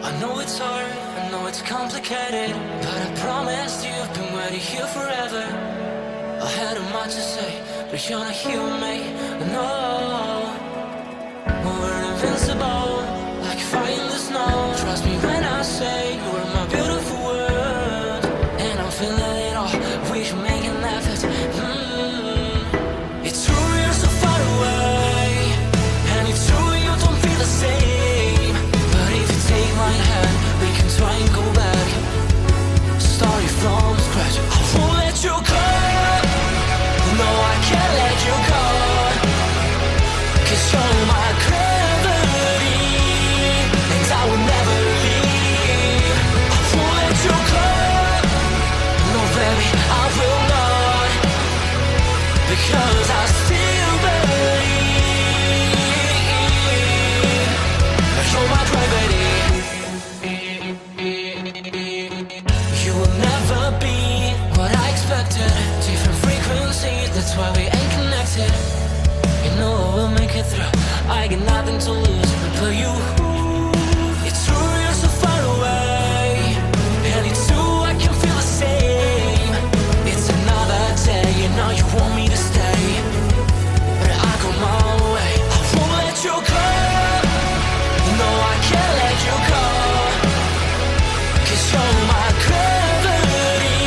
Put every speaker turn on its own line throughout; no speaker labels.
I know it's hard, I know it's complicated, but I promised you I've been waiting here forever. I had a much to say, but you're not here with me, no. We're invincible, like fire in the snow. Trust me when I say you are my beautiful world, and I'm feeling it all, we should make an effort. It's true you're so far away, and it's true you don't feel the same. But if you take my hand, we can try and go back, starting from scratch. I won't let you go, no I can't let you go, 'cause you're my gravity, and I will never leave. I won't let you go, no baby I will not, because I still believe. You're my gravity. You will never be what I expected. Different frequencies, that's why we ain't connected. You know I will make it through, I got nothing to lose but you. It's true you're so far away, and it's true I can feel the same. It's another day, you know you want me to stay, but I go my way. I won't let you go, no I can't let you go, 'cause you're my gravity,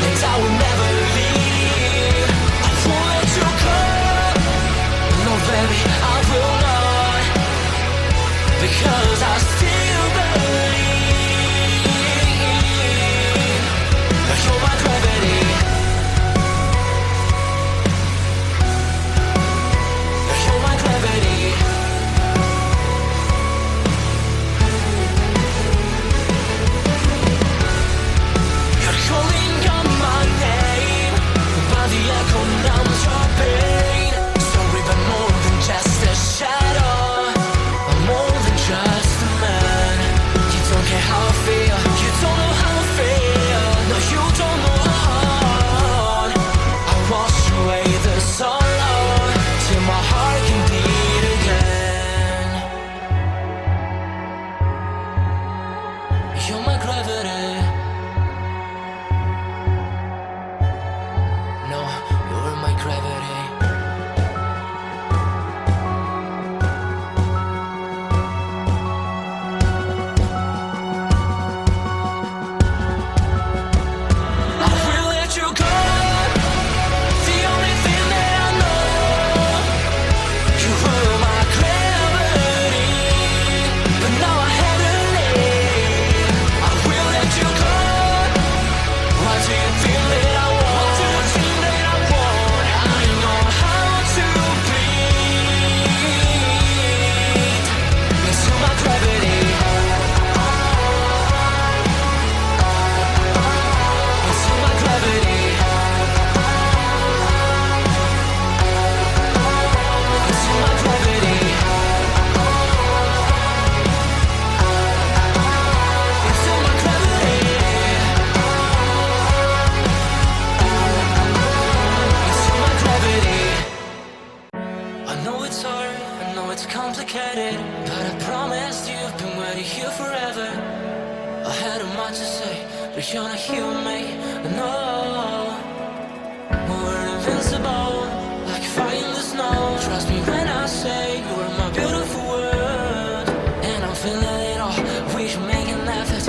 and I will never leave. I won't let you go, no baby I will not, because I still believe. You're my gravity. You're my gravity. You're calling out my name, but the echo numbs your pain. Sorry, but more than just a shadow, I'm more than just a man. You don't care how I feel, you don't know how I feel. No, you don't know how. I wash away the sorrow till my heart can beat again. You're my gravity. No, you're my gravity. I will let you go, the only thing that I know. You were my gravity, but now I have to leave. I will let you go. Why do you feel that I want? What do you think that I want? I know how to breathe into my gravity, into my gravity, into my gravity, into my gravity, into my gravity. I know it's hard, I know it's complicated, but I promised you I've been waiting here forever. I had a much to say, but you're not here with me, no. We're invincible, like fire in the snow. Trust me when I say you are my beautiful world, and I'm feeling it all, we should make an effort.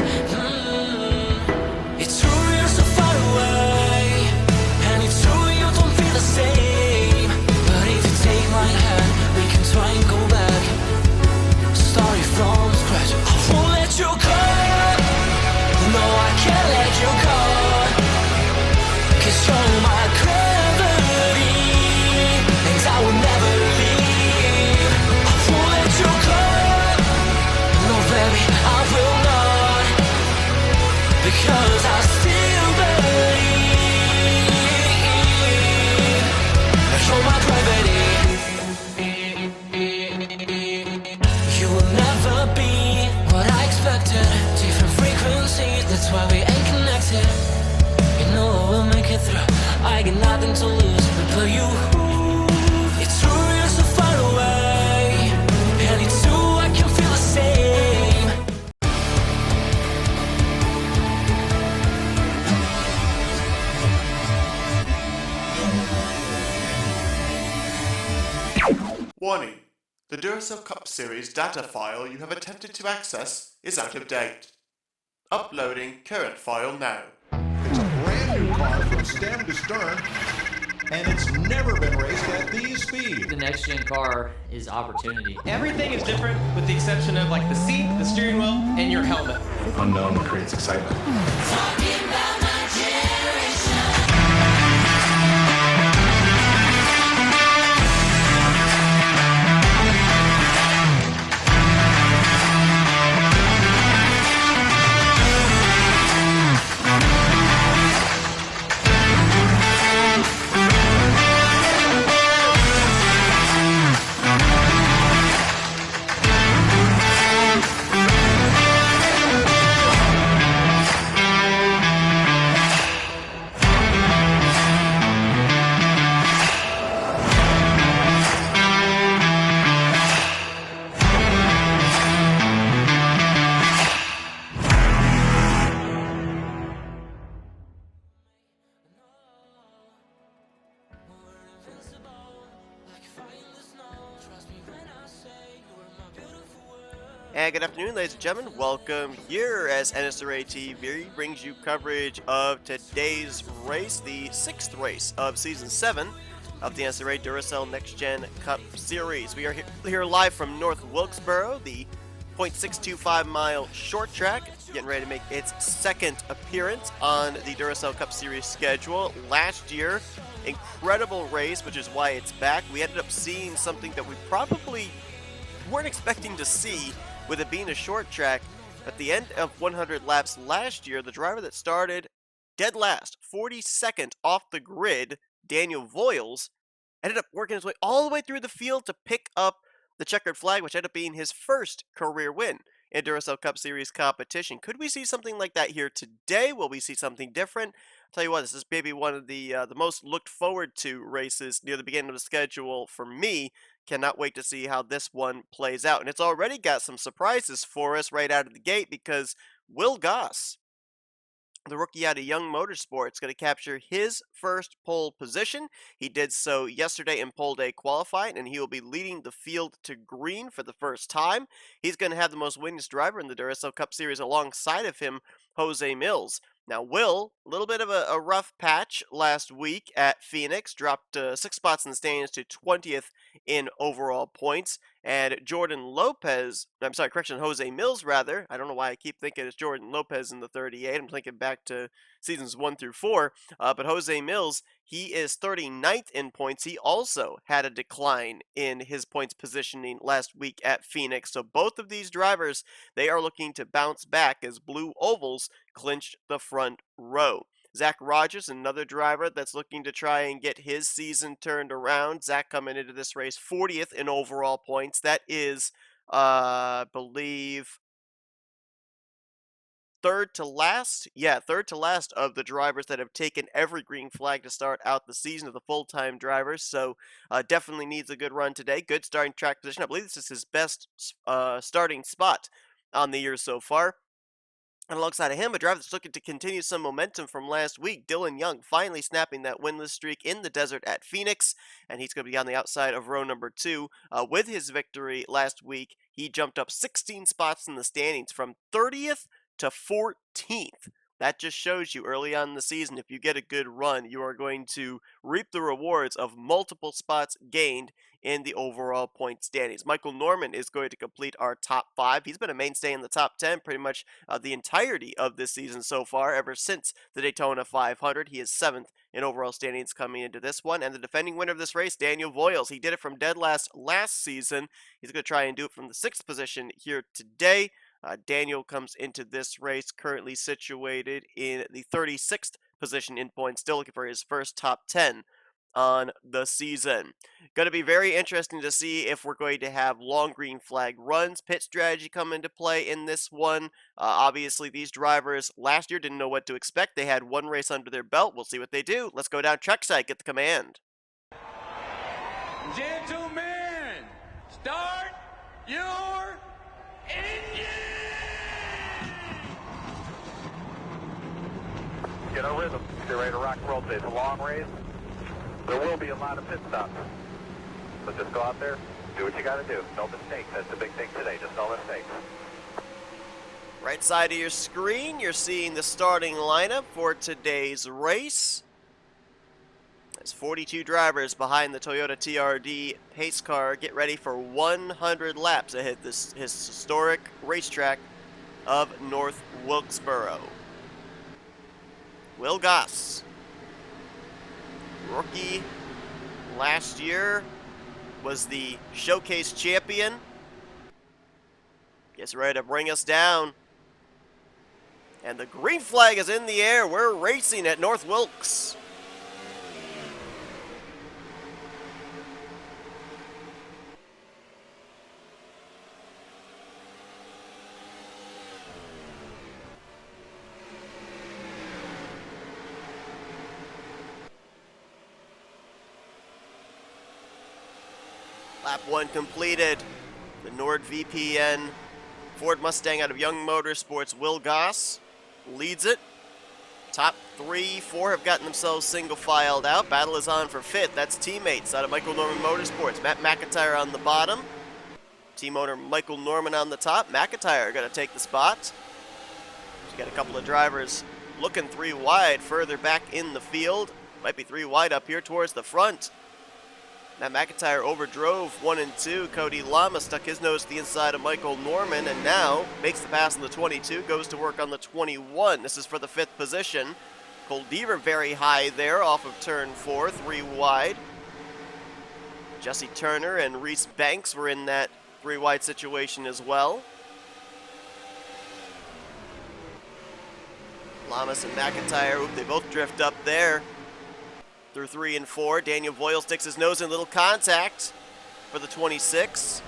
It's true you're so far away, and it's true you don't feel the same. But if you take my hand, we can try and go back, starting from scratch. I won't let you go, no I can't let you go, 'cause you're my gravity, and I will never leave. I won't let you go, no baby I will not.
Warning. The Duracell Cup Series data file you have attempted to access is out of date. Uploading current file now.
It's a brand new car from stem to stern, and it's never been raced at these speeds.
The next gen car is opportunity.
Everything is different with the exception of like the seat, the steering wheel, and your helmet.
Unknown creates excitement.
Talking about my generation.
And good afternoon, ladies and gentlemen. Welcome here as NNSCRA TV brings you coverage of today's race, the 6th race of Season 7 of the NNSCRA Duracell Next Gen Cup Series. We are here live from North Wilkesboro, the .625 mile short track, getting ready to make its second appearance on the Duracell Cup Series schedule. Last year, incredible race, which is why it's back. We ended up seeing something that we probably weren't expecting to see, with it being a short track. At the end of 100 laps last year, the driver that started dead last, 42nd off the grid, Daniel Voiles, ended up working his way all the way through the field to pick up the checkered flag, which ended up being his first career win in Duracell Cup Series competition. Could we see something like that here today? Will we see something different? I'll tell you what, this is maybe one of the most looked forward to races near the beginning of the schedule for me. Cannot wait to see how this one plays out. And it's already got some surprises for us right out of the gate, because Will Goss, the rookie out of Young Motorsports, going to capture his first pole position. He did so yesterday in pole day qualifying, and he will be leading the field to green for the first time. He's going to have the most winningest driver in the Duracell Cup Series alongside of him, Jose Mills. Now, Will, a little bit of a rough patch last week at Phoenix, dropped 6 spots in the standings to 20th in overall points. And Jose Mills, rather. I don't know why I keep thinking it's Jordan Lopez in the 38. I'm thinking back to seasons 1 through 4. But Jose Mills, he is 39th in points. He also had a decline in his points positioning last week at Phoenix. So both of these drivers, they are looking to bounce back as Blue Ovals clinched the front row. Zach Rogers, another driver that's looking to try and get his season turned around. Zach coming into this race 40th in overall points. That is, I believe, third to last of the drivers that have taken every green flag to start out the season of the full-time drivers. So definitely needs a good run today. Good starting track position. I believe this is his best starting spot on the year so far. And alongside of him, a driver that's looking to continue some momentum from last week, Dylan Young, finally snapping that winless streak in the desert at Phoenix, and he's going to be on the outside of row number 2. With his victory last week, he jumped up 16 spots in the standings from 30th to 14th. That just shows you early on in the season, if you get a good run, you are going to reap the rewards of multiple spots gained in the overall point standings. Michael Norman is going to complete our top 5. He's been a mainstay in the top 10 pretty much the entirety of this season so far, ever since the Daytona 500. He is 7th in overall standings coming into this one. And the defending winner of this race, Daniel Voiles. He did it from dead last season. He's going to try and do it from the 6th position here today. Daniel comes into this race currently situated in the 36th position in points, still looking for his first top 10 on the season. Going to be very interesting to see if we're going to have long green flag runs, pit strategy come into play in this one. Obviously, these drivers last year didn't know what to expect. They had one race under their belt. We'll see what they do. Let's go down trackside, get the command.
Gentlemen, start your engine!
Get a rhythm. Get ready to rock and roll today. It's a long race. There will be a lot of pit stops. So just go out there, Do what you gotta do. No mistakes. That's the big thing today. Just no mistakes.
Right side of your screen, you're seeing the starting lineup for today's race. There's 42 drivers behind the Toyota TRD pace car. Get ready for 100 laps to hit this historic racetrack of North Wilkesboro. Will Goss, rookie last year, was the showcase champion. Gets ready to bring us down. And the green flag is in the air. We're racing at North Wilkes. Lap 1 completed. The NordVPN Ford Mustang out of Young Motorsports, Will Goss, leads it. Top 3, 4 have gotten themselves single-filed out. Battle is on for 5th. That's teammates out of Michael Norman Motorsports. Matt McIntyre on the bottom. Team owner Michael Norman on the top. McIntyre going to take the spot. You got a couple of drivers looking 3 wide further back in the field. Might be 3 wide up here towards the front. Matt McIntyre overdrove 1 and 2. Cody Lama stuck his nose to the inside of Michael Norman and now makes the pass on the 22, goes to work on the 21. This is for the 5th position. Cole Deaver very high there off of turn 4, 3 wide. Jesse Turner and Reese Banks were in that 3 wide situation as well. Lamas and McIntyre, they both drift up there. Through 3 and 4, Daniel Boyle sticks his nose in a little contact for the 26.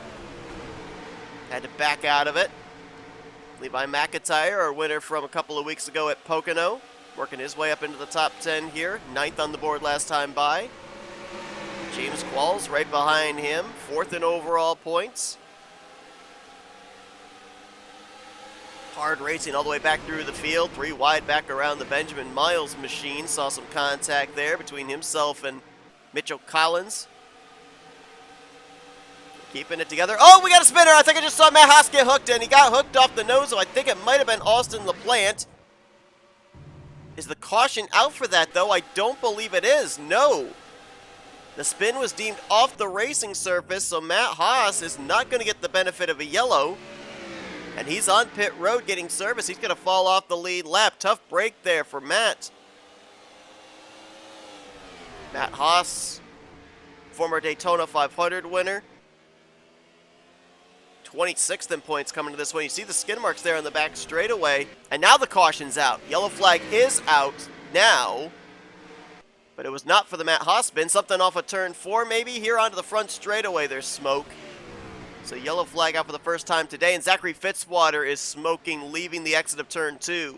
Had to back out of it. Levi McIntyre, our winner from a couple of weeks ago at Pocono, working his way up into the top 10 here. 9th on the board last time by. James Qualls right behind him, 4th in overall points. Hard racing all the way back through the field. 3 wide back around the Benjamin Miles machine. Saw some contact there between himself and Mitchell Collins. Keeping it together. Oh, we got a spinner. I think I just saw Matt Haas get hooked, and he got hooked off the nose, so I think it might have been Austin LaPlante. Is the caution out for that, though? I don't believe it is. No. The spin was deemed off the racing surface, so Matt Haas is not going to get the benefit of a yellow. And he's on pit road getting service. He's going to fall off the lead lap. Tough break there for Matt. Matt Haas, former Daytona 500 winner. 26th in points coming to this one. You see the skid marks there on the back straightaway. And now the caution's out. Yellow flag is out now. But it was not for the Matt Haas spin. Something off of turn 4 maybe. Here onto the front straightaway there's smoke. So yellow flag out for the first time today, and Zachary Fitzwater is smoking, leaving the exit of turn 2.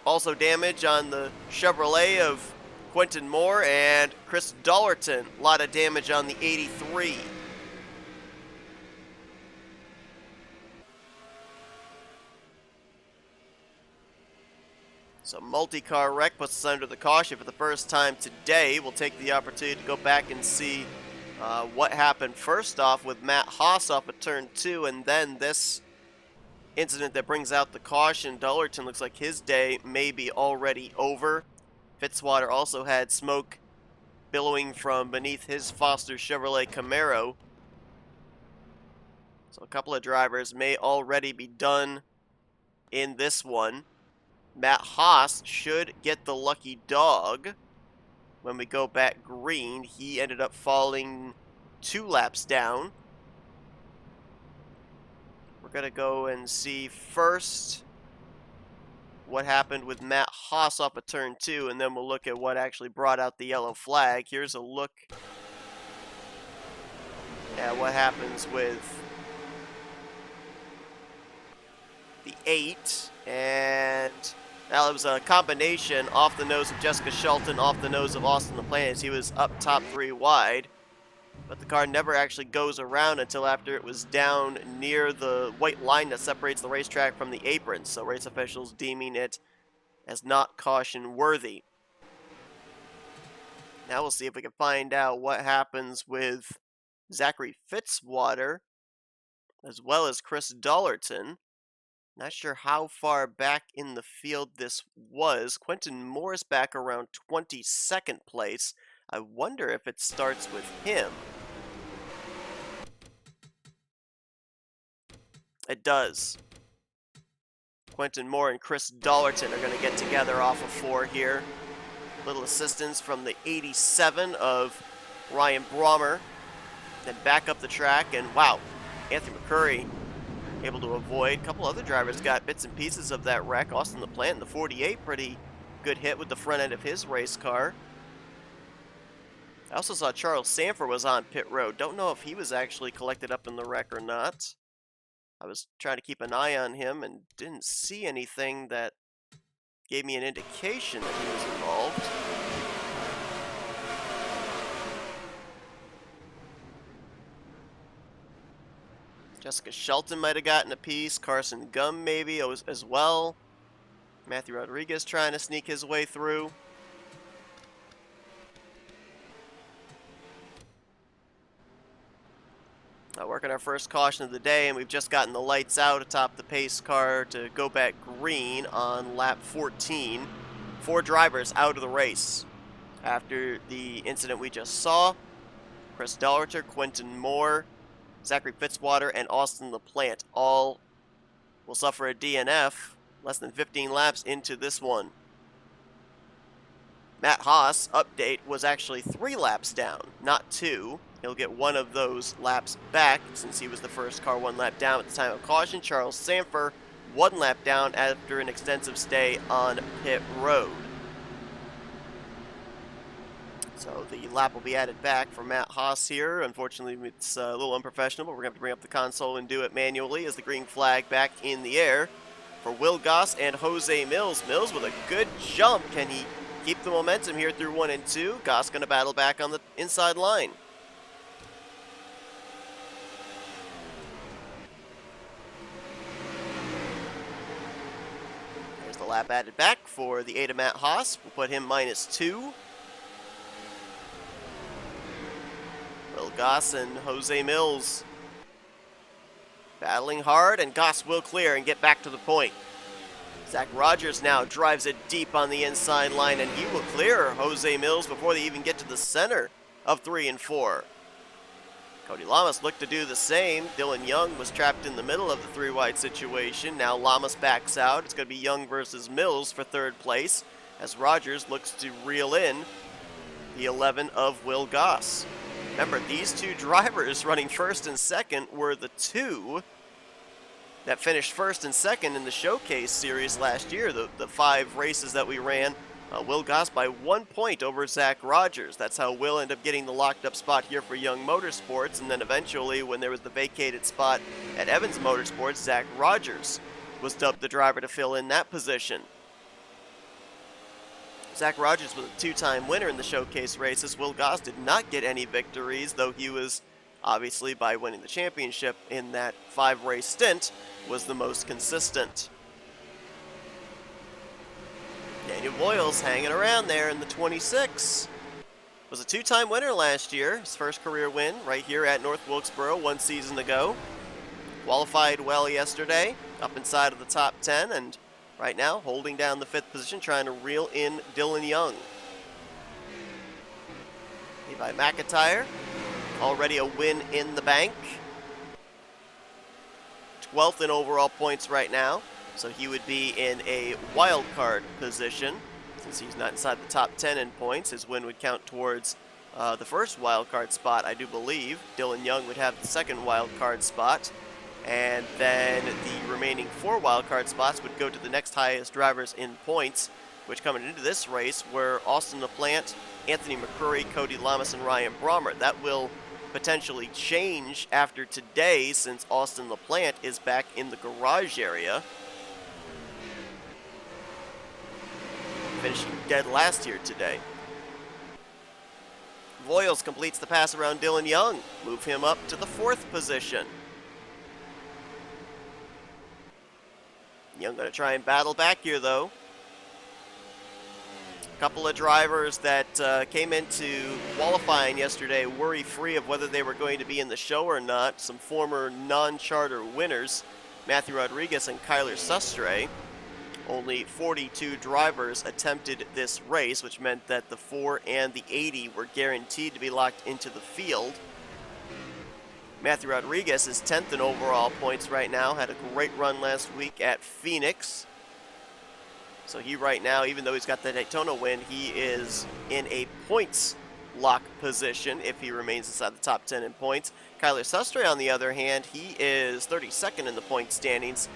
Also damage on the Chevrolet of Quentin Moore and Chris Dollerton. A lot of damage on the 83. So multi-car wreck puts us under the caution for the first time today. We'll take the opportunity to go back and see what happened first off with Matt Haas off of turn 2, and then this incident that brings out the caution. Dollerton looks like his day may be already over. Fitzwater also had smoke billowing from beneath his Foster Chevrolet Camaro. So a couple of drivers may already be done in this one. Matt Haas should get the lucky dog. When we go back green, he ended up falling 2 laps down. We're going to go and see first what happened with Matt Haas off of turn 2, and then we'll look at what actually brought out the yellow flag. Here's a look at what happens with the 8, and now it was a combination off the nose of Jessica Shelton, off the nose of Austin LaPlante as he was up top 3 wide. But the car never actually goes around until after it was down near the white line that separates the racetrack from the apron. So race officials deeming it as not caution worthy. Now we'll see if we can find out what happens with Zachary Fitzwater as well as Chris Dollerton. Not sure how far back in the field this was. Quentin Moore's back around 22nd place. I wonder if it starts with him. It does. Quentin Moore and Chris Dollerton are going to get together off of 4 here. Little assistance from the 87 of Ryan Brommer. Then back up the track, and wow, Anthony McCurry able to avoid. A couple other drivers got bits and pieces of that wreck. Austin LaPlante in the 48, pretty good hit with the front end of his race car. I also saw Charles Sanford was on pit road. Don't know if he was actually collected up in the wreck or not. I was trying to keep an eye on him and didn't see anything that gave me an indication that he was involved. Jessica Shelton might have gotten a piece. Carson Gum maybe as well. Matthew Rodriguez trying to sneak his way through. Working our first caution of the day, and we've just gotten the lights out atop the pace car to go back green on lap 14. 4 drivers out of the race after the incident we just saw. Chris Dollerton, Quentin Moore, Zachary Fitzwater, and Austin LaPlante all will suffer a DNF less than 15 laps into this one. Matt Haas, update, was actually 3 laps down, not 2. He'll get 1 of those laps back since he was the first car 1 lap down at the time of caution. Charles Sanford, 1 lap down after an extensive stay on pit road. So the lap will be added back for Matt Haas here. Unfortunately, it's a little unprofessional, but we're going to have to bring up the console and do it manually as the green flag back in the air for Will Goss and Jose Mills. Mills with a good jump. Can he keep the momentum here through 1 and 2? Goss going to battle back on the inside line. There's the lap added back for the 8 of Matt Haas. We'll put him -2. Will Goss and Jose Mills battling hard, and Goss will clear and get back to the point. Zach Rogers now drives it deep on the inside line, and he will clear Jose Mills before they even get to the center of 3 and 4. Cody Lamas looked to do the same. Dylan Young was trapped in the middle of the 3-wide situation. Now Lamas backs out. It's going to be Young versus Mills for 3rd place as Rogers looks to reel in the 11 of Will Goss. Remember, these 2 drivers running 1st and 2nd were the 2 that finished 1st and 2nd in the Showcase Series last year, the 5 races that we ran. Will Goss by 1 point over Zach Rogers. That's how Will ended up getting the locked up spot here for Young Motorsports, and then eventually when there was the vacated spot at Evans Motorsports, Zach Rogers was dubbed the driver to fill in that position. Zach Rogers was a 2-time winner in the Showcase races. Will Goss did not get any victories, though he was, obviously, by winning the championship in that 5-race stint, was the most consistent. Daniel Boyles hanging around there in the 26. Was a 2-time winner last year. His first career win right here at North Wilkesboro 1 season ago. Qualified well yesterday, up inside of the top 10, and right now holding down the 5th position, trying to reel in Dylan Young. Levi McIntyre, already a win in the bank. 12th in overall points right now. So he would be in a wild card position. Since he's not inside the top 10 in points, his win would count towards the first wild card spot, I do believe. Dylan Young would have the 2nd wild card spot. And then the remaining 4 wild card spots would go to the next highest drivers in points, which coming into this race were Austin LaPlante, Anthony McCurry, Cody Lamas, and Ryan Brommer. That will potentially change after today since Austin LaPlante is back in the garage area. Finishing dead last here today. Voiles completes the pass around Dylan Young. Move him up to the 4th position. Young going to try and battle back here, though. A couple of drivers that came into qualifying yesterday worry-free of whether they were going to be in the show or not. Some former non-charter winners, Matthew Rodriguez and Kyler Sustre. Only 42 drivers attempted this race, which meant that the 4 and the 80 were guaranteed to be locked into the field. Matthew Rodriguez is 10th in overall points right now, had a great run last week at Phoenix. So he right now, even though he's got the Daytona win, he is in a points lock position if he remains inside the top 10 in points. Kyler Sustre, on the other hand, he is 32nd in the point standings.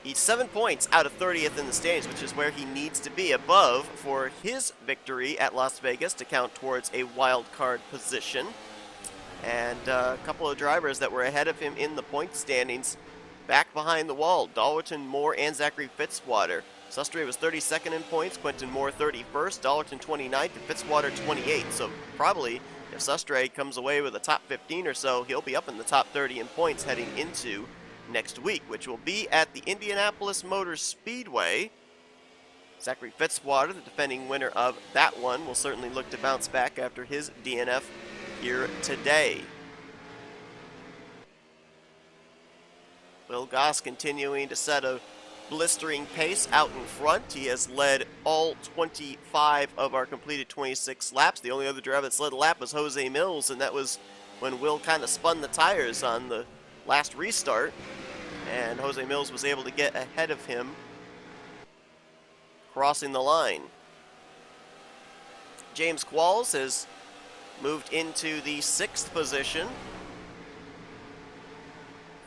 He's 7 points out of 30th in the standings, which is where he needs to be above for his victory at Las Vegas to count towards a wild card position. And a couple of drivers that were ahead of him in the point standings back behind the wall, Dallerton, Moore, and Zachary Fitzwater. Sustre was 32nd in points, Quentin Moore 31st, Dallerton 29th, and Fitzwater 28th. So probably if Sustre comes away with a top 15 or so, he'll be up in the top 30 in points heading into next week, which will be at the Indianapolis Motor Speedway. Zachary Fitzwater, the defending winner of that one, will certainly look to bounce back after his DNF here today. Will Goss continuing to set a blistering pace out in front. He has led all 25 of our completed 26 laps. The only other driver that's led a lap was Jose Mills, and that was when Will kind of spun the tires on the last restart, and Jose Mills was able to get ahead of him crossing the line. James Qualls has moved into the 6th position.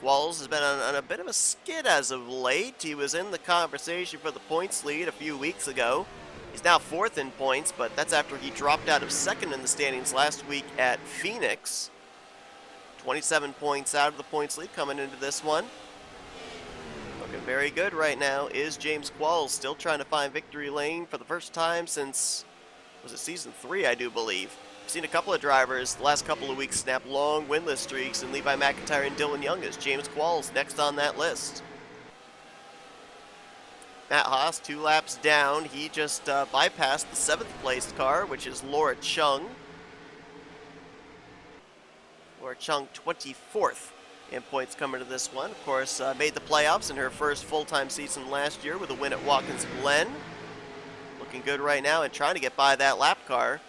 Qualls has been on a bit of a skid as of late. He was in the conversation for the points lead a few weeks ago. He's now 4th in points, but that's after he dropped out of 2nd in the standings last week at Phoenix. 27 points out of the points lead coming into this one. Looking very good right now is James Qualls, still trying to find victory lane for the first time since, was it season 3, I do believe. We've seen a couple of drivers the last couple of weeks snap long winless streaks, and Levi McIntyre and Dylan Young is James Qualls next on that list. Matt Haas, 2 laps down. He just bypassed the 7th placed car, which is Laura Chung. Laura Chung, 24th in points coming to this one. Of course, made the playoffs in her first full-time season last year with a win at Watkins Glen. Looking good right now and trying to get by that lap car.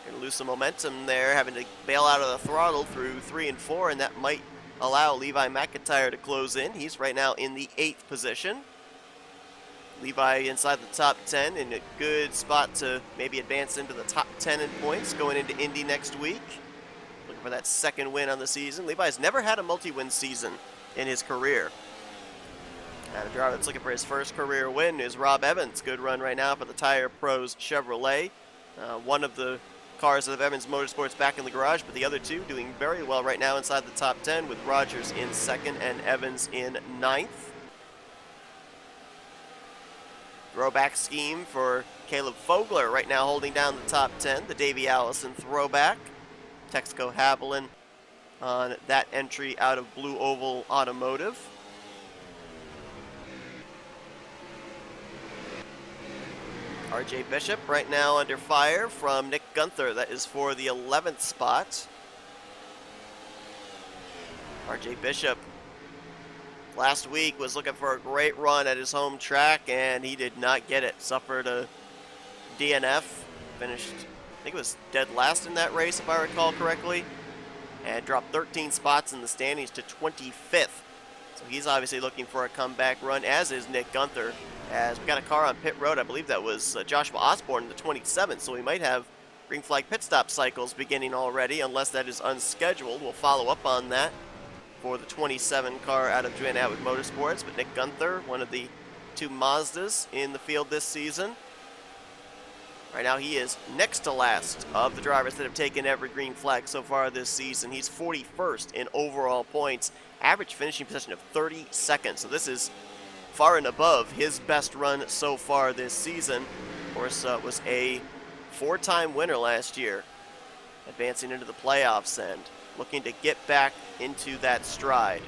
Going to lose some momentum there, having to bail out of the throttle through 3 and 4, and that might allow Levi McIntyre to close in. He's right now in the 8th position. Levi inside the top 10 in a good spot to maybe advance into the top 10 in points going into Indy next week. Looking for that 2nd win on the season. Levi's never had a multi-win season in his career. And a driver that's looking for his first career win is Rob Evans. Good run right now for the Tire Pros Chevrolet. One of the cars of Evans Motorsports back in the garage, but the other 2 doing very well right now inside the top 10 with Rogers in 2nd and Evans in 9th. Throwback scheme for Caleb Fogler right now holding down the top 10, the Davey Allison throwback. Texaco Haviland on that entry out of Blue Oval Automotive. RJ Bishop right now under fire from Nick Gunther. That is for the 11th spot. RJ Bishop last week was looking for a great run at his home track, and he did not get it. Suffered a DNF. Finished, I think it was dead last in that race, if I recall correctly. And dropped 13 spots in the standings to 25th. So he's obviously looking for a comeback run, as is Nick Gunther. As we got a car on pit road, I believe that was Joshua Osborne in the 27th, so we might have green flag pit stop cycles beginning already, unless that is unscheduled. We'll follow up on that for the 27 car out of Joanna Atwood Motorsports, but Nick Gunther, one of the 2 Mazdas in the field this season. Right now he is next to last of the drivers that have taken every green flag so far this season. He's 41st in overall points, average finishing position of 32nd, so this is far and above his best run so far this season. Of course, was a 4-time winner last year, advancing into the playoffs and looking to get back into that stride.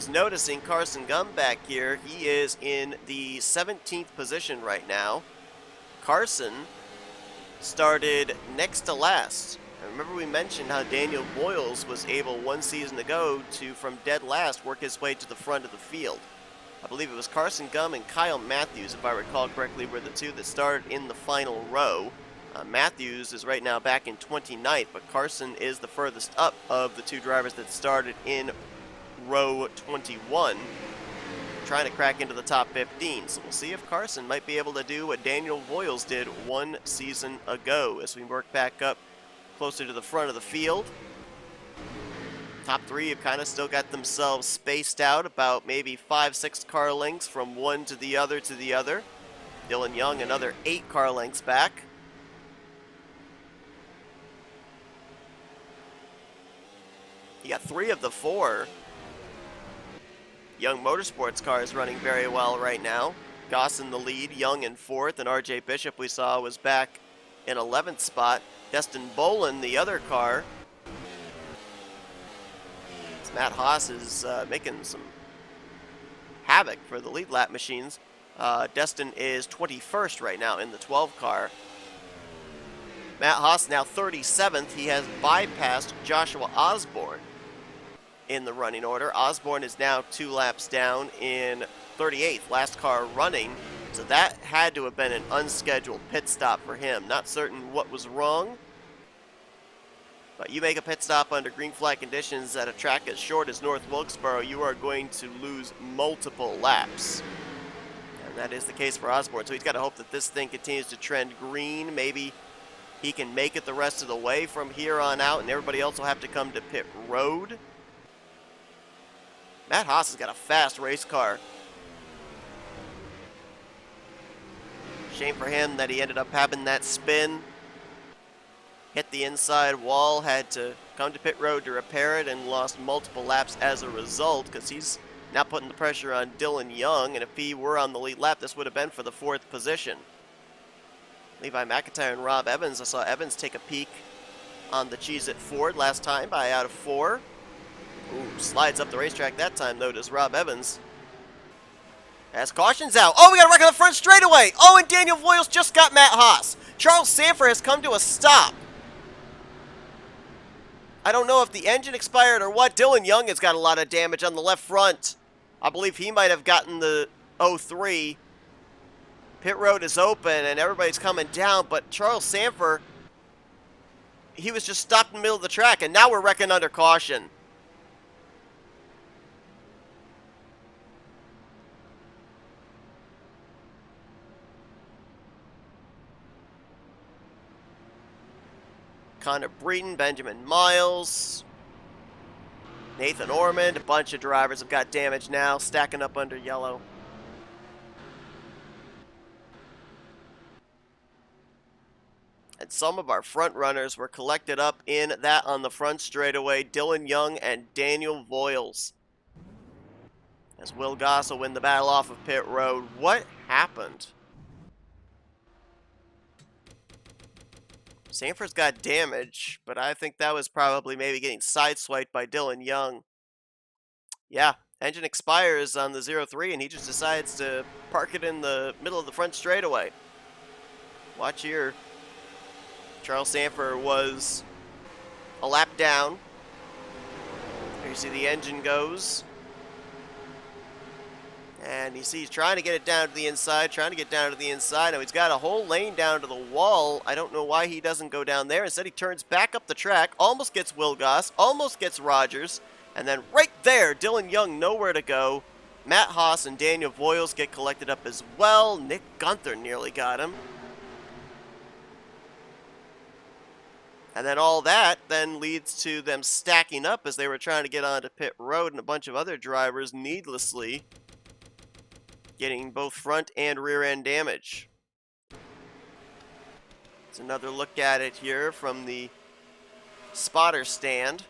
was noticing Carson Gum back here. He is in the 17th position right now. Carson started next to last. I remember we mentioned how Daniel Boyles was able one season ago to, from dead last, work his way to the front of the field. I believe it was Carson Gum and Kyle Matthews, if I recall correctly, were the two that started in the final row. Matthews is right now back in 29th, but Carson is the furthest up of the two drivers that started in row 21, trying to crack into the top 15. So we'll see if Carson might be able to do what Daniel Boyles did one season ago as we work back up closer to the front of the field. Top three have kind of still got themselves spaced out about maybe 5-6 car lengths from one to the other to the other. Dylan Young another 8 car lengths back. You got 3 of the 4 Young Motorsports cars running very well right now. Goss in the lead, Young in 4th, and RJ Bishop we saw was back in 11th spot. Destin Bolin, the other car. Matt Haas is making some havoc for the lead lap machines. Destin is 21st right now in the 12 car. Matt Haas now 37th. He has bypassed Joshua Osborne in the running order. Osborne is now 2 laps down in 38th, last car running. So that had to have been an unscheduled pit stop for him. Not certain what was wrong, but you make a pit stop under green flag conditions at a track as short as North Wilkesboro, you are going to lose multiple laps. And that is the case for Osborne. So he's got to hope that this thing continues to trend green. Maybe he can make it the rest of the way from here on out, and everybody else will have to come to pit road. Matt Haas has got a fast race car. Shame for him that he ended up having that spin. Hit the inside wall, had to come to pit road to repair it, and lost multiple laps as a result, because he's now putting the pressure on Dylan Young, and if he were on the lead lap, this would have been for the 4th position. Levi McIntyre and Rob Evans. I saw Evans take a peek on the Cheez-It Ford last time by out of 4. Ooh, slides up the racetrack that time, though, does Rob Evans. As caution's out. Oh, we got a wreck on the front straightaway. Oh, and Daniel Voiles just got Matt Haas. Charles Sanford has come to a stop. I don't know if the engine expired or what. Dylan Young has got a lot of damage on the left front. I believe he might have gotten the 03. Pit road is open and everybody's coming down, but Charles Sanford, he was just stopped in the middle of the track, and now we're wrecking under caution. Connor Breeden, Benjamin Miles, Nathan Ormond, a bunch of drivers have got damage now, stacking up under yellow. And some of our front runners were collected up in that on the front straightaway. Dylan Young and Daniel Voiles. As Will Goss will win the battle off of pit road. What happened? Sanford's got damage, but I think that was probably maybe getting sideswiped by Dylan Young. Yeah, engine expires on the 03, and he just decides to park it in the middle of the front straightaway. Watch here. Charles Sanford was a lap down. There you see the engine goes. And you see he's trying to get it down to the inside, Now he's got a whole lane down to the wall. I don't know why he doesn't go down there. Instead he turns back up the track, almost gets Will Goss, almost gets Rogers. And then right there, Dylan Young nowhere to go. Matt Haas and Daniel Voiles get collected up as well. Nick Gunther nearly got him. And then all that then leads to them stacking up as they were trying to get onto pit road, and a bunch of other drivers needlessly getting both front and rear end damage. It's another look at it here from the spotter stand.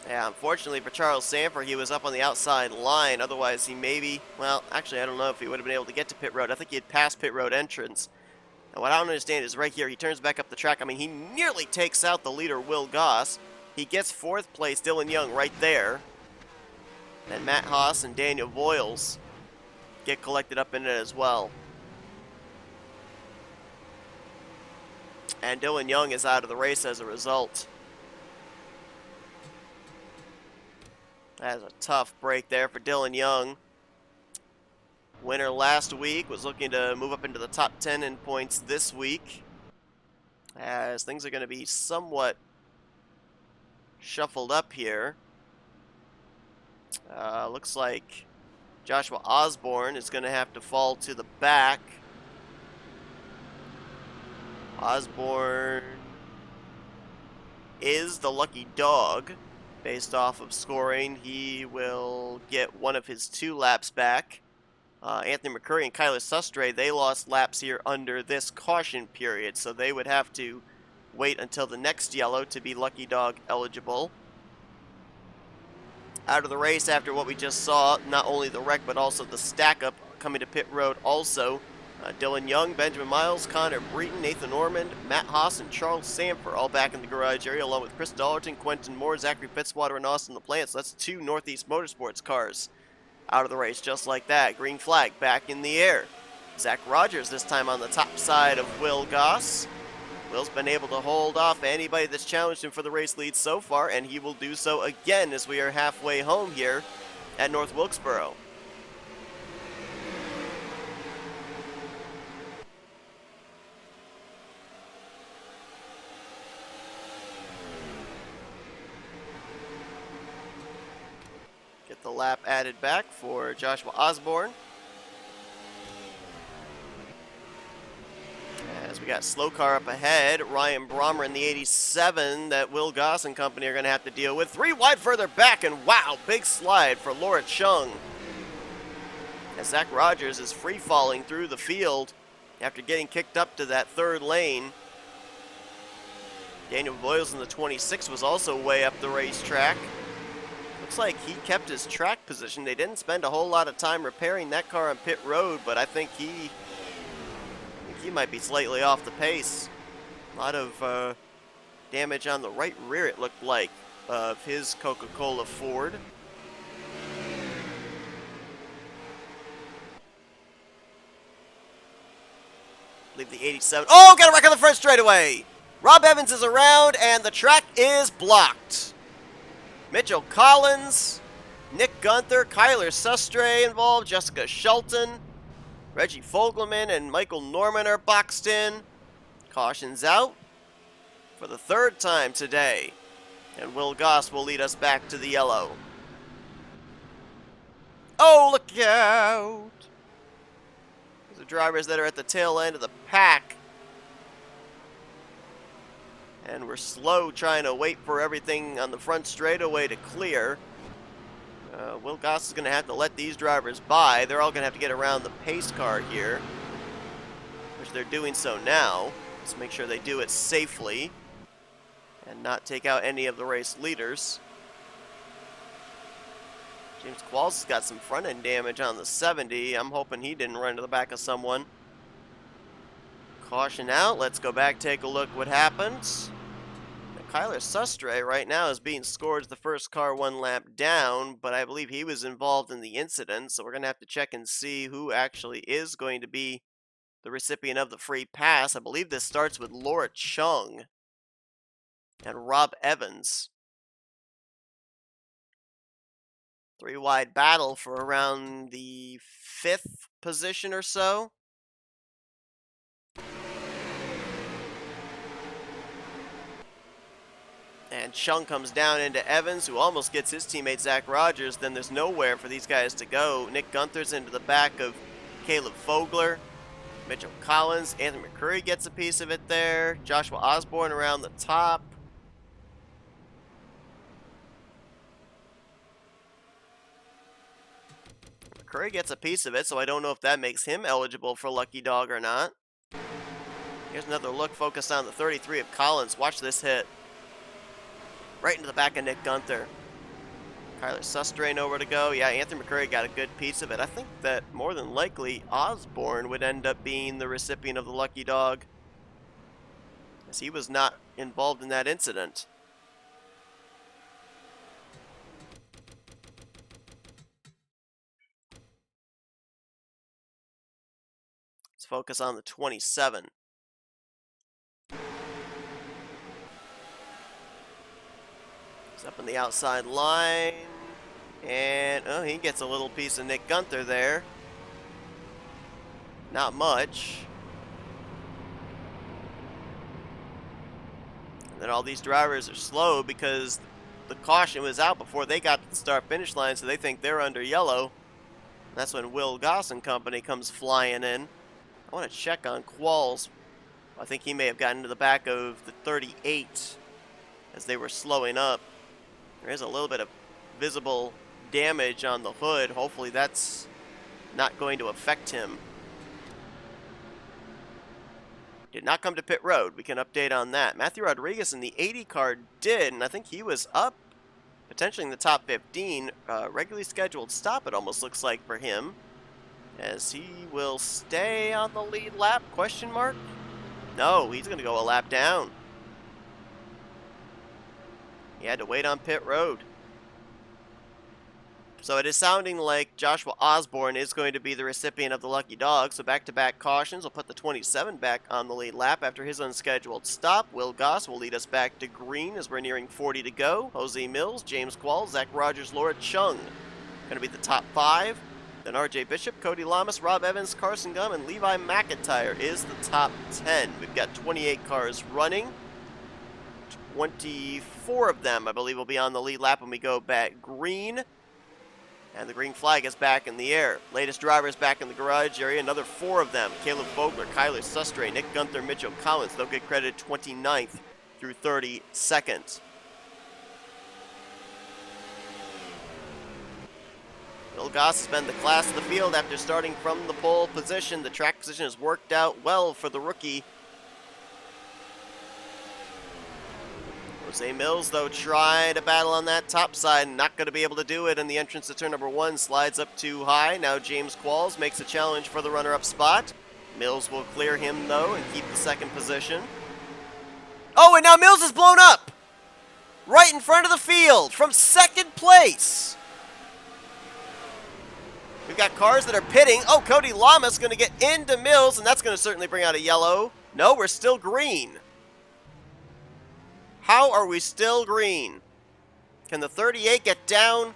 Yeah, unfortunately for Charles Sanford, he was up on the outside line. Otherwise, he maybe, well, actually, I don't know if he would have been able to get to pit road. I think he had passed pit road entrance. And what I don't understand is right here, he turns back up the track. I mean, he nearly takes out the leader, Will Goss. He gets 4th place, Dylan Young right there. And Matt Haas and Daniel Voiles get collected up in it as well. And Dylan Young is out of the race as a result. That is a tough break there for Dylan Young. Winner last week was looking to move up into the top 10 in points this week, as things are going to be somewhat shuffled up here. Looks like Joshua Osborne is going to have to fall to the back. Osborne is the lucky dog based off of scoring. He will get one of his 2 laps back. Anthony McCurry and Kyler Sustre, they lost laps here under this caution period, so they would have to wait until the next yellow to be lucky dog eligible. Out of the race after what we just saw, not only the wreck but also the stack up coming to pit road also. Dylan Young, Benjamin Miles, Connor Breton, Nathan Ormond, Matt Haas, and Charles Sanford all back in the garage area, along with Chris Dollerton, Quentin Moore, Zachary Fitzwater, and Austin LaPlante. So that's 2 Northeast Motorsports cars out of the race just like that. Green flag back in the air. Zach Rogers this time on the top side of Will Goss. Will's been able to hold off anybody that's challenged him for the race lead so far, and he will do so again as we are halfway home here at North Wilkesboro. Get the lap added back for Joshua Osborne. As we got slow car up ahead, Ryan Brommer in the 87 that Will Goss and company are going to have to deal with. 3 wide further back, and wow, big slide for Laura Chung. As Zach Rogers is free falling through the field after getting kicked up to that 3rd lane. Daniel Voiles in the 26 was also way up the racetrack. Looks like he kept his track position. They didn't spend a whole lot of time repairing that car on pit road, but I think he might be slightly off the pace. A lot of damage on the right rear, it looked like, of his Coca-Cola Ford. Leave the 87. Oh, got a wreck on the front straightaway! Rob Evans is around, and the track is blocked. Mitchell Collins, Nick Gunther, Kyler Sustre involved, Jessica Shelton, Reggie Fogelman and Michael Norman are boxed in. Caution's out for the 3rd time today. And Will Goss will lead us back to the yellow. Oh, look out! The drivers that are at the tail end of the pack. And we're slow trying to wait for everything on the front straightaway to clear. Will Goss is going to have to let these drivers by. They're all going to have to get around the pace car here, which they're doing so now. Let's make sure they do it safely and not take out any of the race leaders. James Qualls has got some front end damage on the 70. I'm hoping he didn't run into the back of someone. Caution out. Let's go back, take a look what happens. Kyler Sustre right now is being scored as the first car 1 lap down, but I believe he was involved in the incident, so we're going to have to check and see who actually is going to be the recipient of the free pass. I believe this starts with Laura Chung and Rob Evans. 3 wide battle for around the 5th position or so. And Chung comes down into Evans, who almost gets his teammate Zach Rogers. Then there's nowhere for these guys to go. Nick Gunther's into the back of Caleb Fogler. Mitchell Collins, Anthony McCurry gets a piece of it there. Joshua Osborne around the top. McCurry gets a piece of it, so I don't know if that makes him eligible for Lucky Dog or not. Here's another look focused on the 33 of Collins. Watch this hit. Right into the back of Nick Gunther. Kyler Sustre nowhere to go. Yeah, Anthony McCurry got a good piece of it. I think that more than likely Osborne would end up being the recipient of the Lucky Dog, as he was not involved in that incident. Let's focus on the 27. He's up on the outside line. And, oh, he gets a little piece of Nick Gunther there. Not much. And then all these drivers are slow because the caution was out before they got to the start-finish line, so they think they're under yellow. That's when Will Goss and company comes flying in. I want to check on Qualls. I think he may have gotten to the back of the 38 as they were slowing up. There is a little bit of visible damage on the hood. Hopefully that's not going to affect him. Did not come to pit road. We can update on that. Matthew Rodriguez in the 80 car did, and I think he was up potentially in the top 15. Regularly scheduled stop, it almost looks like, for him, as he will stay on the lead lap, question mark? No, he's going to go a lap down. He had to wait on pit road. So it is sounding like Joshua Osborne is going to be the recipient of the lucky dog. So back-to-back cautions will put the 27 back on the lead lap after his unscheduled stop. Will Goss will lead us back to green as we're nearing 40 to go. Jose Mills, James Qualls, Zach Rogers, Laura Chung going to be the top 5. Then RJ Bishop, Cody Lamas, Rob Evans, Carson Gum, and Levi McIntyre is the top 10. We've got 28 cars running. 24 of them, I believe, will be on the lead lap when we go back green. And the green flag is back in the air. Latest drivers back in the garage area. Another 4 of them. Caleb Vogler, Kyler Sustre, Nick Gunther, Mitchell Collins. They'll get credited 29th through 32nd. Will Goss has been the class of the field after starting from the pole position. The track position has worked out well for the rookie. Jose Mills, though, tried to battle on that top side. Not going to be able to do it, and the entrance to turn number 1 slides up too high. Now James Qualls makes a challenge for the runner-up spot. Mills will clear him, though, and keep the second position. Oh, and now Mills is blown up! Right in front of the field, from second place! We've got cars that are pitting. Oh, Cody Lamas going to get into Mills, and that's going to certainly bring out a yellow. No, we're still green. How are we still green? Can the 38 get down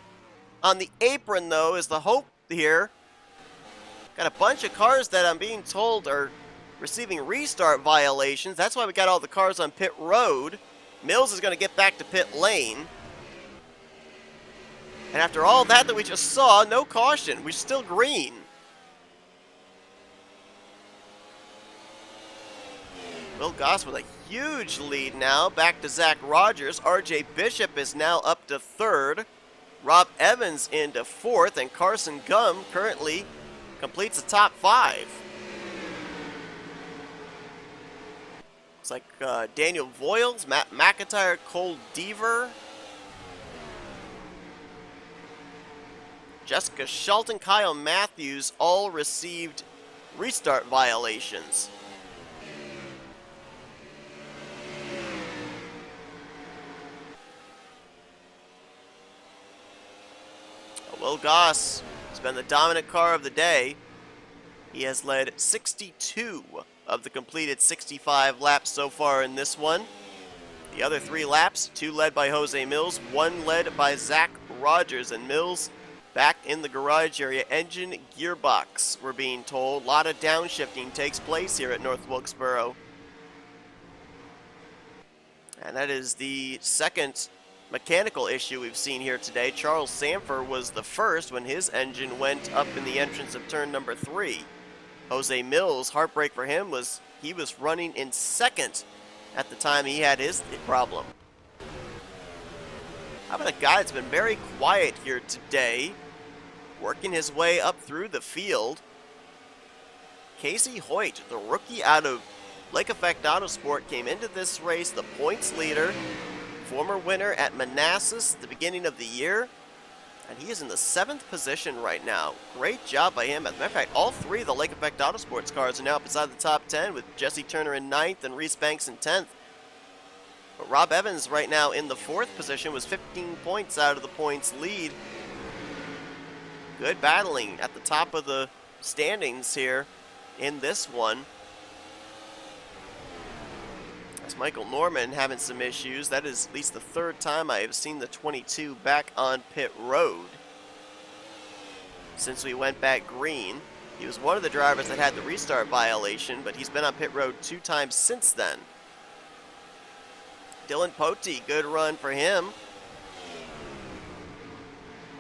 on the apron, though, is the hope here. Got a bunch of cars that I'm being told are receiving restart violations. That's why we got all the cars on pit road. Mills is going to get back to pit lane. And after all that we just saw, no caution. We're still green. Will Goss with a huge lead now. Back to Zach Rogers. RJ Bishop is now up to 3rd. Rob Evans into 4th. And Carson Gum currently completes the top 5. Looks like Daniel Voiles, Matt McIntyre, Cole Deaver, Jessica Shelton, Kyle Matthews all received restart violations. Will Goss has been the dominant car of the day. He has led 62 of the completed 65 laps so far in this one. The other 3 laps, 2 led by Jose Mills, 1 led by Zach Rogers, and Mills back in the garage area. Engine gearbox, we're being told. A lot of downshifting takes place here at North Wilkesboro. And that is the second mechanical issue we've seen here today. Charles Sanford was the first when his engine went up in the entrance of turn number 3. Jose Mills, heartbreak for him, was he was running in 2nd at the time he had his problem. How about a guy that's been very quiet here today, working his way up through the field? Casey Hoyt, the rookie out of Lake Effect Autosport, came into this race the points leader, former winner at Manassas at the beginning of the year, and he is in the 7th position right now. Great job by him. As a matter of fact, all 3 of the Lake Effect Autosports cars are now beside the top 10, with Jesse Turner in 9th and Reese Banks in 10th. But Rob Evans right now in the 4th position, was 15 points out of the points lead. Good battling at the top of the standings here. in this one. As Michael Norman having some issues. That is at least the third time I have seen the 22 back on pit road since we went back green. He was one of the drivers that had the restart violation, but he's been on pit road 2 times since then. Dylan Pote, good run for him.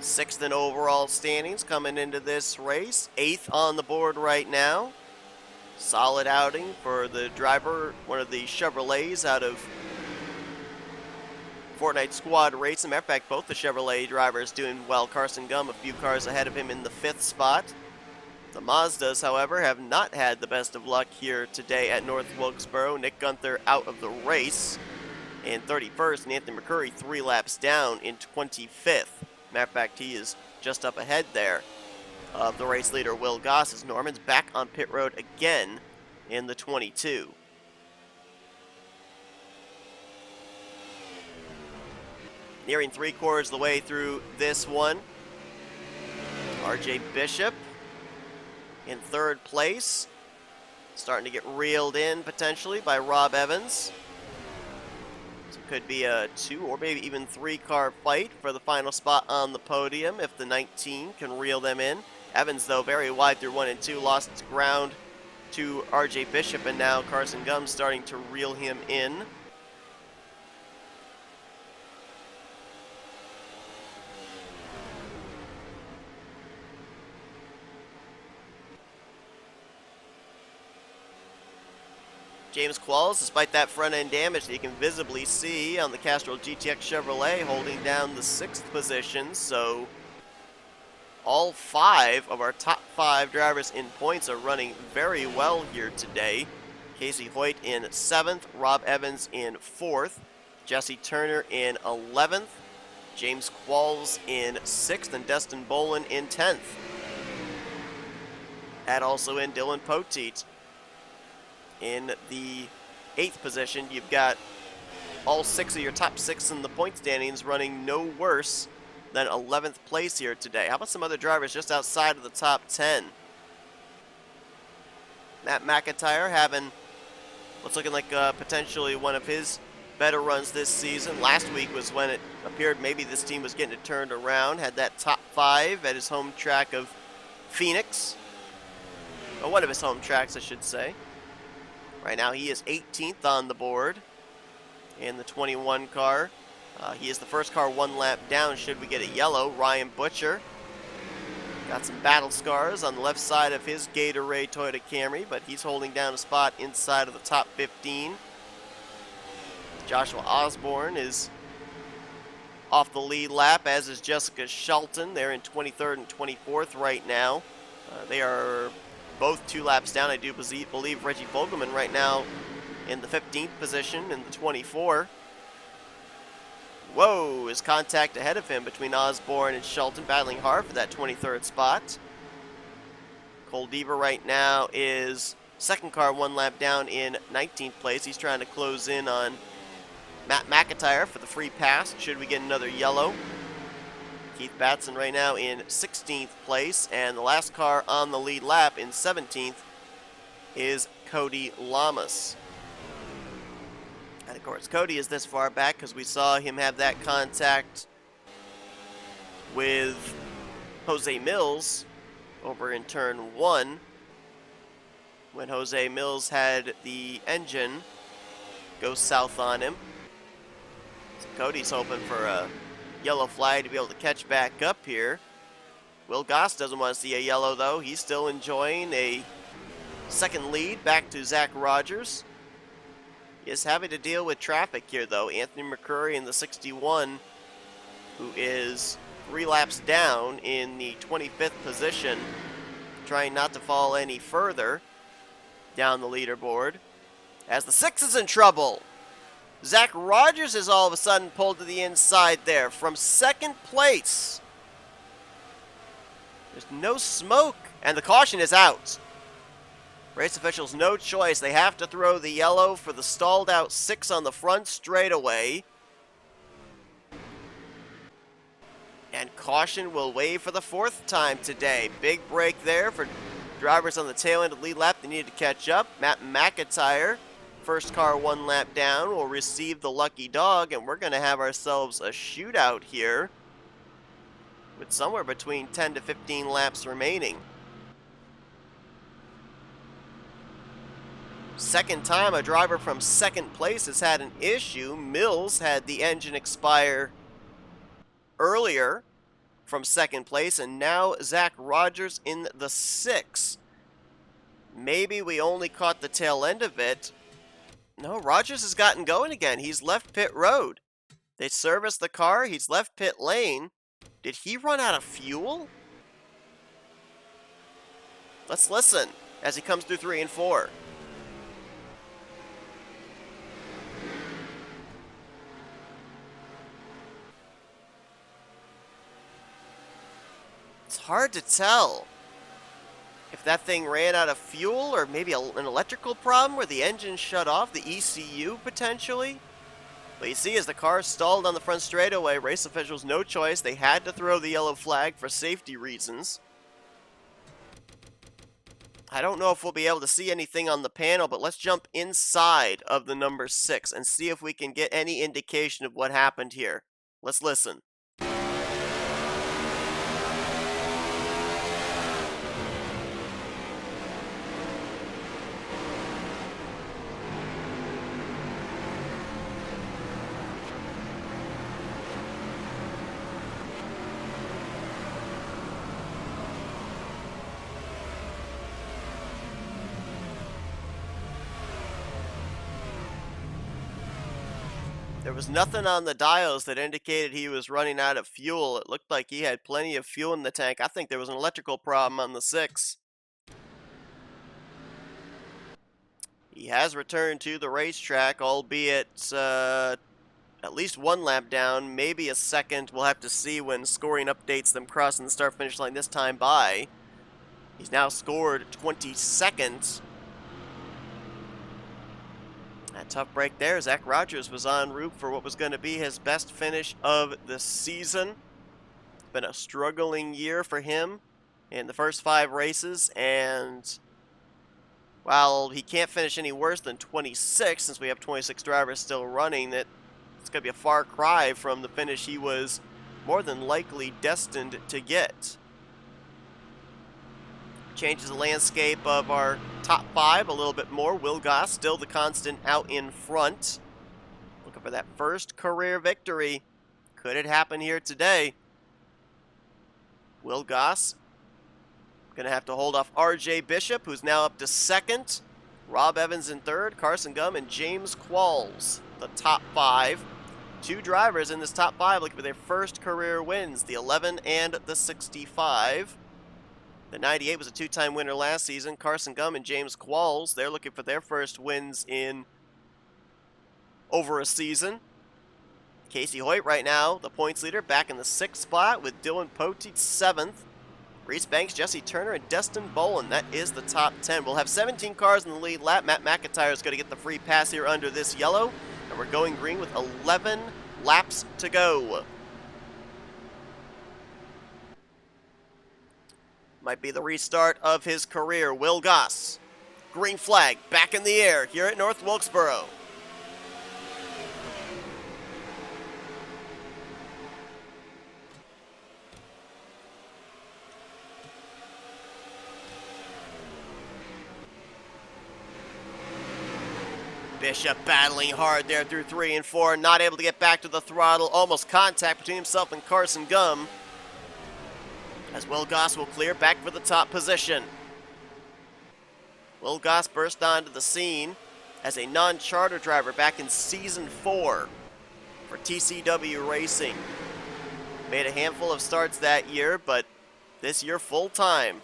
6th in overall standings coming into this race. 8th on the board right now. Solid outing for the driver, one of the Chevrolets out of Fortnite Squad Racing. Matter of fact, both the Chevrolet drivers doing well. Carson Gum a few cars ahead of him in the 5th spot. The Mazdas, however, have not had the best of luck here today at North Wilkesboro. Nick Gunther out of the race in 31st, and Anthony McCurry 3 laps down in 25th. Matter of fact, he is just up ahead there of the race leader, Will Goss, as Norman's back on pit road again in the 22. Nearing 3/4 of the way through this one. RJ Bishop in 3rd place. Starting to get reeled in potentially by Rob Evans. So it could be a 2 or maybe even 3 car fight for the final spot on the podium if the 19 can reel them in. Evans, though, very wide through 1 and 2, lost ground to RJ Bishop, and now Carson Gum starting to reel him in. James Qualls, despite that front end damage that you can visibly see on the Castrol GTX Chevrolet, holding down the 6th position. So all 5 of our top 5 drivers in points are running very well here today. Casey Hoyt in 7th, Rob Evans in 4th, Jesse Turner in 11th, James Qualls in 6th, and Destin Bolin in 10th. Add also in Dylan Poteet in the 8th position. You've got all 6 of your top 6 in the point standings running no worse than 11th place here today. How about some other drivers just outside of the top 10? Matt McIntyre having what's looking like potentially one of his better runs this season. Last week was when it appeared maybe this team was getting it turned around. Had that top 5 at his home track of Phoenix. Or one of his home tracks, I should say. Right now he is 18th on the board in the 21 car. He is the first car 1 lap down should we get a yellow. Ryan Butcher got some battle scars on the left side of his Gatorade Toyota Camry, but he's holding down a spot inside of the top 15. Joshua Osborne is off the lead lap, as is Jessica Shelton. They're in 23rd and 24th right now. They are both 2 laps down. I do believe Reggie Fogelman right now in the 15th position in the 24. Whoa, is contact ahead of him between Osborne and Shelton, battling hard for that 23rd spot. Cole Deaver right now is second car 1 lap down in 19th place. He's trying to close in on Matt McIntyre for the free pass should we get another yellow. Keith Batson right now in 16th place, and the last car on the lead lap in 17th is Cody Lamas. And of course, Cody is this far back because we saw him have that contact with Jose Mills over in turn 1 when Jose Mills had the engine go south on him. So Cody's hoping for a yellow flag to be able to catch back up here. Will Goss doesn't want to see a yellow, though. He's still enjoying a second lead back to Zach Rogers. He is having to deal with traffic here, though. Anthony McCurry in the 61, who is 3 laps down in the 25th position, trying not to fall any further down the leaderboard. As the 6 is in trouble. Zach Rogers is all of a sudden pulled to the inside there from second place. There's no smoke, and the caution is out. Race officials, no choice. They have to throw the yellow for the stalled out 6 on the front straightaway. And caution will wave for the 4th time today. Big break there for Drivers on the tail end of the lead lap, they needed to catch up. Matt McIntyre, first car 1 lap down, will receive the lucky dog, and we're going to have ourselves a shootout here with somewhere between 10 to 15 laps remaining. Second time a driver from second place has had an issue. Mills had the engine expire earlier from second place, and now Zach Rogers in the 6th. Maybe we only caught the tail end of it. No, Rogers has gotten going again. He's left pit road. They serviced the car. He's left pit lane. Did he run out of fuel? Let's listen as he comes through 3 and 4. It's hard to tell if that thing ran out of fuel or maybe an electrical problem where the engine shut off, the ECU potentially. But you see, as the car stalled on the front straightaway, race officials no choice. They had to throw the yellow flag for safety reasons. I don't know if we'll be able to see anything on the panel, but let's jump inside of the number 6 and see if we can get any indication of what happened here. Let's listen. There was nothing on the dials that indicated he was running out of fuel. It looked like he had plenty of fuel in the tank. I think there was an electrical problem on the 6. He has returned to the racetrack, albeit at least 1 lap down, maybe a second. We'll have to see when scoring updates them crossing the start-finish line this time by. He's now scored 22nd. A tough break there. Zach Rogers was en route for what was going to be his best finish of the season. Been a struggling year for him in the first 5 races, and while he can't finish any worse than 26, since we have 26 drivers still running, it's going to be a far cry from the finish he was more than likely destined to get. Changes the landscape of our top 5 a little bit more. Will Goss still the constant out in front. Looking for that first career victory. Could it happen here today? Will Goss going to have to hold off RJ Bishop, who's now up to 2nd. Rob Evans in 3rd. Carson Gum and James Qualls, the top 5. 2 drivers in this top 5 looking for their first career wins, the 11 and the 65. The 98 was a 2-time winner last season. Carson Gum and James Qualls, they're looking for their first wins in over a season. Casey Hoyt right now, the points leader, back in the 6th spot with Dylan Poteet 7th. Reese Banks, Jesse Turner, and Destin Bolin. That is the top 10. We'll have 17 cars in the lead lap. Matt McIntyre is going to get the free pass here under this yellow. And we're going green with 11 laps to go. Might be the restart of his career. Will Goss, green flag, back in the air here at North Wilkesboro. Bishop battling hard there through 3 and 4, not able to get back to the throttle. Almost contact between himself and Carson Gum, as Will Goss will clear back for the top position. Will Goss burst onto the scene as a non-charter driver back in Season 4 for TCW Racing. Made a handful of starts that year, but this year full-time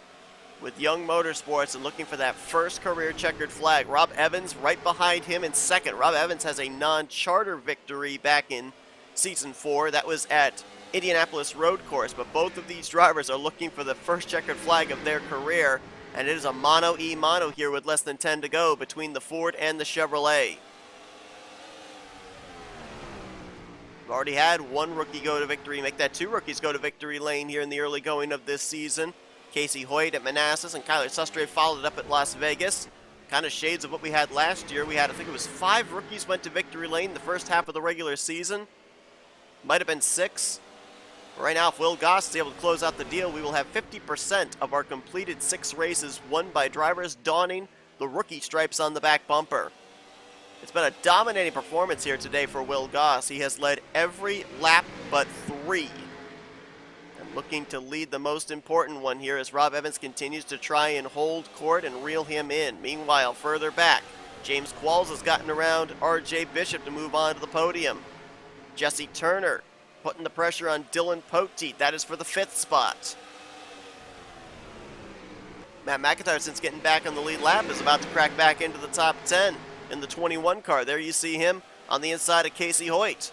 with Young Motorsports and looking for that first career checkered flag. Rob Evans right behind him in 2nd. Rob Evans has a non-charter victory back in Season 4. That was at Indianapolis Road Course, but both of these drivers are looking for the first checkered flag of their career, and it is a mono-e-mono here with less than 10 to go between the Ford and the Chevrolet. We've already had 1 rookie go to victory, make that 2 rookies go to victory lane here in the early going of this season. Casey Hoyt at Manassas and Kyler Sustre followed up at Las Vegas. Kind of shades of what we had last year. We had, I think it was 5 rookies went to victory lane the first half of the regular season. Might have been 6. Right now, if Will Goss is able to close out the deal, we will have 50% of our completed 6 races won by drivers donning the rookie stripes on the back bumper. It's been a dominating performance here today for Will Goss. He has led every lap but 3. And looking to lead the most important one here as Rob Evans continues to try and hold court and reel him in. Meanwhile, further back, James Qualls has gotten around R.J. Bishop to move on to the podium. Jesse Turner putting the pressure on Dylan Poteet. That is for the 5th spot. Matt McIntyre, since getting back on the lead lap, is about to crack back into the top 10 in the 21 car. There you see him on the inside of Casey Hoyt.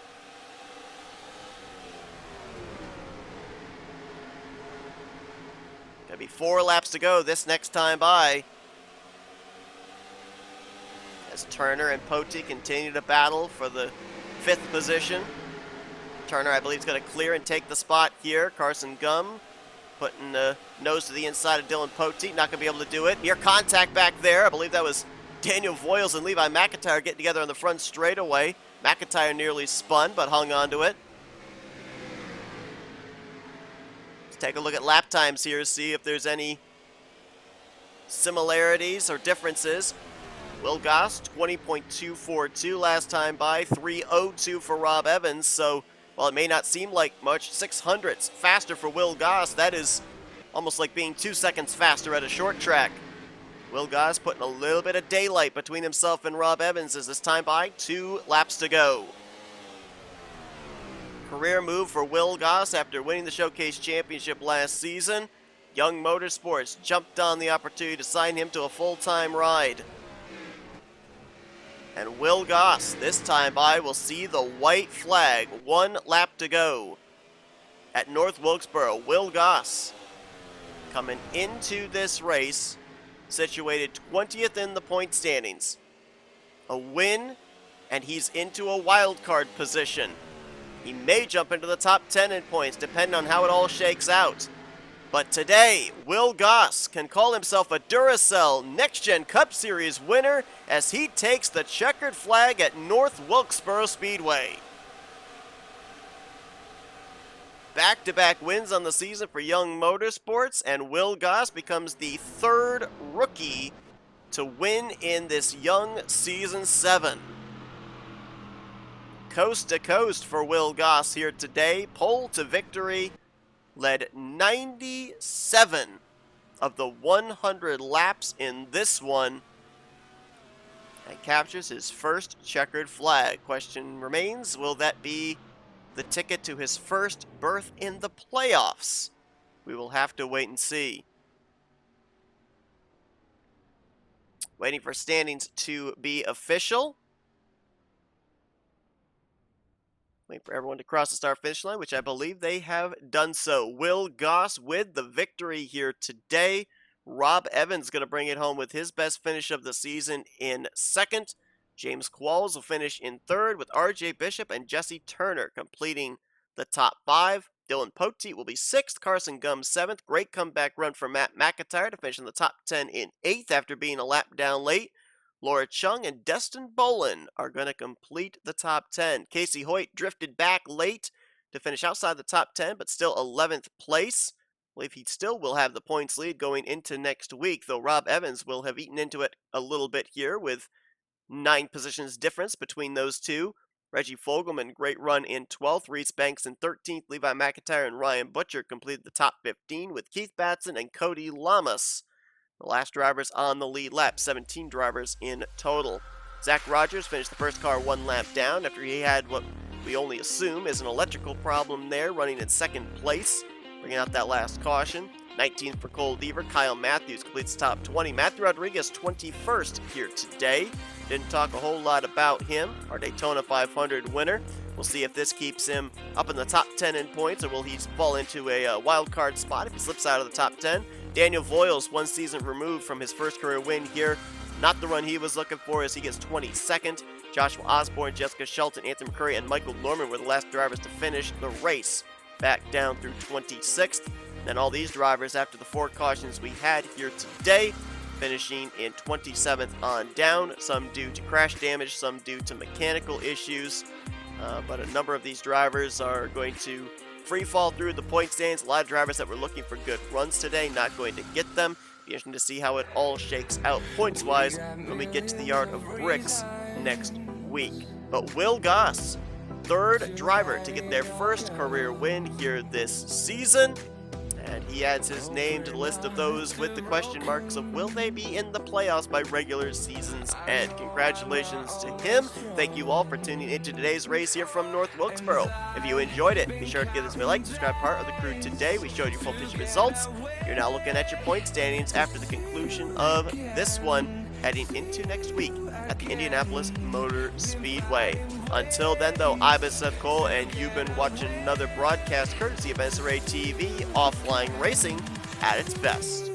Gonna be 4 laps to go this next time by, as Turner and Poteet continue to battle for the 5th position. Turner, I believe, is going to clear and take the spot here. Carson Gum putting the nose to the inside of Dylan Poteet. Not going to be able to do it. Near contact back there. I believe that was Daniel Voiles and Levi McIntyre getting together on the front straightaway. McIntyre nearly spun, but hung on to it. Let's take a look at lap times here, see if there's any similarities or differences. Will Goss, 20.242 last time by, 3:02 for Rob Evans. So while it may not seem like much, 600ths faster for Will Goss. That is almost like being 2 seconds faster at a short track. Will Goss putting a little bit of daylight between himself and Rob Evans as this time by, 2 laps to go. Career move for Will Goss after winning the Showcase Championship last season. Young Motorsports jumped on the opportunity to sign him to a full-time ride. And Will Goss, this time by, will see the white flag. 1 lap to go at North Wilkesboro. Will Goss coming into this race, situated 20th in the point standings. A win, and he's into a wild card position. He may jump into the top 10 in points, depending on how it all shakes out. But today, Will Goss can call himself a Duracell Next Gen Cup Series winner as he takes the checkered flag at North Wilkesboro Speedway. Back-to-back wins on the season for Young Motorsports, and Will Goss becomes the 3rd rookie to win in this Young Season 7. Coast to coast for Will Goss here today. Pole to victory. Led 97 of the 100 laps in this one and captures his first checkered flag. Question remains, will that be the ticket to his first berth in the playoffs? We will have to wait and see. Waiting for standings to be official. Waiting for everyone to cross the start-finish line, which I believe they have done so. Will Goss with the victory here today. Rob Evans going to bring it home with his best finish of the season in 2nd. James Qualls will finish in 3rd with R.J. Bishop and Jesse Turner completing the top 5. Dylan Poteet will be 6th. Carson Gum 7th. Great comeback run for Matt McIntyre to finish in the top 10 in 8th after being a lap down late. Laura Chung and Destin Bolin are going to complete the top 10. Casey Hoyt drifted back late to finish outside the top 10, but still 11th place. I believe he still will have the points lead going into next week, though Rob Evans will have eaten into it a little bit here with 9 positions difference between those two. Reggie Fogelman, great run in 12th. Reese Banks in 13th. Levi McIntyre and Ryan Butcher completed the top 15 with Keith Batson and Cody Lamas the last drivers on the lead lap. 17 drivers in total. Zach Rogers finished the first car 1 lap down after he had what we only assume is an electrical problem there, running in 2nd place, bringing out that last caution. 19th for Cole Deaver. Kyle Matthews completes the top 20. Matthew Rodriguez 21st here today. Didn't talk a whole lot about him, our Daytona 500 winner. We'll see if this keeps him up in the top 10 in points, or will he fall into a wild card spot if he slips out of the top 10. Daniel Voiles, 1 season removed from his first career win here. Not the run he was looking for as he gets 22nd. Joshua Osborne, Jessica Shelton, Anthony McCurry, and Michael Norman were the last drivers to finish the race. Back down through 26th. And all these drivers, after the 4 cautions we had here today, finishing in 27th on down, some due to crash damage, some due to mechanical issues. But a number of these drivers are going to free fall through the point stands. A lot of drivers that were looking for good runs today, not going to get them. Be interesting to see how it all shakes out points-wise when we get to the Yard of Bricks next week. But Will Goss, 3rd driver to get their first career win here this season. And he adds his name to the list of those with the question marks of will they be in the playoffs by regular season's end. Congratulations to him. Thank you all for tuning into today's race here from North Wilkesboro. If you enjoyed it, be sure to give this a like, subscribe, part of the crew today. We showed you full picture results. You're now looking at your point standings after the conclusion of this one, heading into next week at the Indianapolis Motor Speedway. Until then, though, I've been Seth Cole, and you've been watching another broadcast courtesy of NNSCRA TV, offline racing at its best.